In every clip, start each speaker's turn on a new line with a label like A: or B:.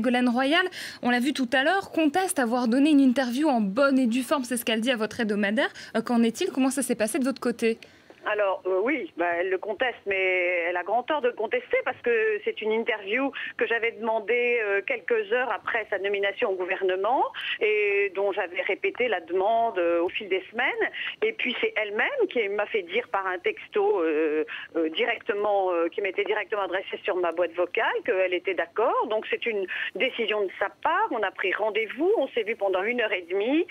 A: Ségolène Royal, on l'a vu tout à l'heure, conteste avoir donné une interview en bonne et due forme, c'est ce qu'elle dit à votre hebdomadaire. Qu'en est-il? Comment ça s'est passé de votre côté?
B: Alors oui, elle le conteste, mais elle a grand tort de le contester parce que c'est une interview que j'avais demandée quelques heures après sa nomination au gouvernement et dont j'avais répété la demande au fil des semaines. Et puis c'est elle-même qui m'a fait dire par un texto qui m'était directement adressé sur ma boîte vocale qu'elle était d'accord. Donc c'est une décision de sa part. On a pris rendez-vous, on s'est vu pendant 1h30.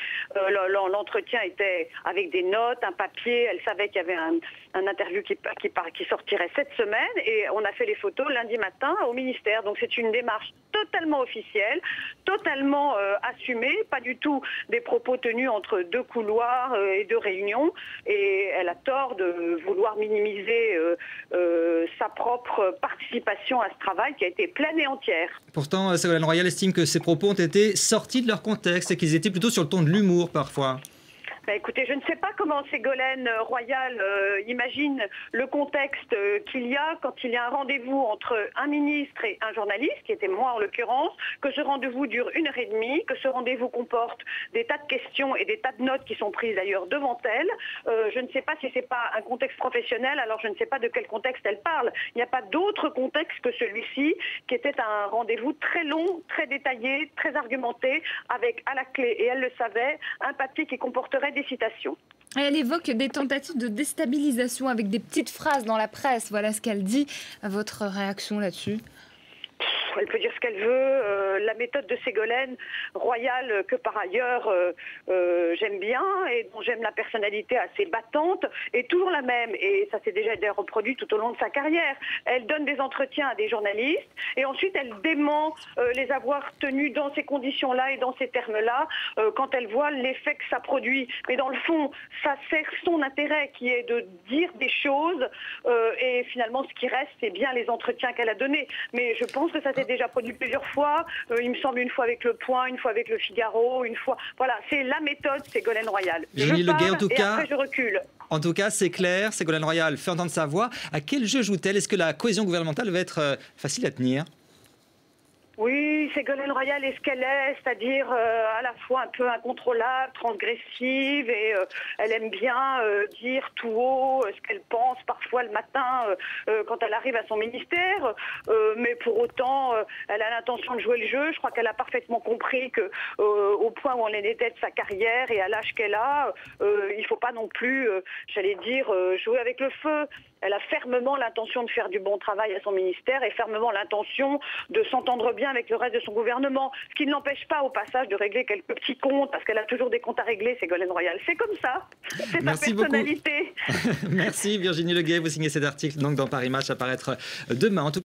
B: L'entretien était avec des notes, un papier. Elle savait qu'il y avait un interview qui sortirait cette semaine et on a fait les photos lundi matin au ministère. Donc c'est une démarche totalement officielle, totalement assumée, pas du tout des propos tenus entre deux couloirs et deux réunions. Et elle a tort de vouloir minimiser sa propre participation à ce travail qui a été pleine et entière.
C: Pourtant, Ségolène Royal estime que ces propos ont été sortis de leur contexte et qu'ils étaient plutôt sur le ton de l'humour parfois.
B: Écoutez, je ne sais pas comment Ségolène Royal imagine le contexte qu'il y a quand il y a un rendez-vous entre un ministre et un journaliste, qui était moi en l'occurrence, que ce rendez-vous dure 1h30, que ce rendez-vous comporte des tas de questions et des tas de notes qui sont prises d'ailleurs devant elle. Je ne sais pas si ce n'est pas un contexte professionnel, alors je ne sais pas de quel contexte elle parle. Il n'y a pas d'autre contexte que celui-ci, qui était un rendez-vous très long, très détaillé, très argumenté, avec à la clé, et elle le savait, un papier qui comporterait des citations.
A: Elle évoque des tentatives de déstabilisation avec des petites phrases dans la presse. Voilà ce qu'elle dit. Votre réaction là-dessus?
B: Elle peut dire ce qu'elle veut. La méthode de Ségolène Royal, que par ailleurs j'aime bien et dont j'aime la personnalité assez battante, est toujours la même. Et ça s'est déjà reproduit tout au long de sa carrière. Elle donne des entretiens à des journalistes et ensuite elle dément les avoir tenus dans ces conditions-là et dans ces termes-là quand elle voit l'effet que ça produit. Mais dans le fond, ça sert son intérêt qui est de dire des choses et finalement ce qui reste, c'est bien les entretiens qu'elle a donnés. Mais je pense que ça s'est déjà produit plusieurs fois. Il me semble une fois avec Le Point, une fois avec Le Figaro, une fois... Voilà, c'est la méthode Ségolène Royal.
C: Virginie Leguet, en tout cas,
B: après je recule.
C: En tout cas, c'est clair, Ségolène Royal fait entendre sa voix. À quel jeu joue-t-elle? Est-ce que la cohésion gouvernementale va être facile à tenir?
B: Oui, Ségolène Royal est ce qu'elle est, c'est-à-dire à la fois un peu incontrôlable, transgressive, et elle aime bien dire tout haut ce qu'elle pense parfois le matin quand elle arrive à son ministère, mais pour autant, elle a l'intention de jouer le jeu. Je crois qu'elle a parfaitement compris que au point où on en était de sa carrière et à l'âge qu'elle a, il ne faut pas non plus, j'allais dire, jouer avec le feu. Elle a fermement l'intention de faire du bon travail à son ministère et fermement l'intention de s'entendre bien avec le reste de son gouvernement. Ce qui ne l'empêche pas au passage de régler quelques petits comptes, parce qu'elle a toujours des comptes à régler, Ségolène Royal. C'est comme ça. C'est sa personnalité.
C: Merci Virginie Leguet. Vous signez cet article donc dans Paris Match à paraître demain.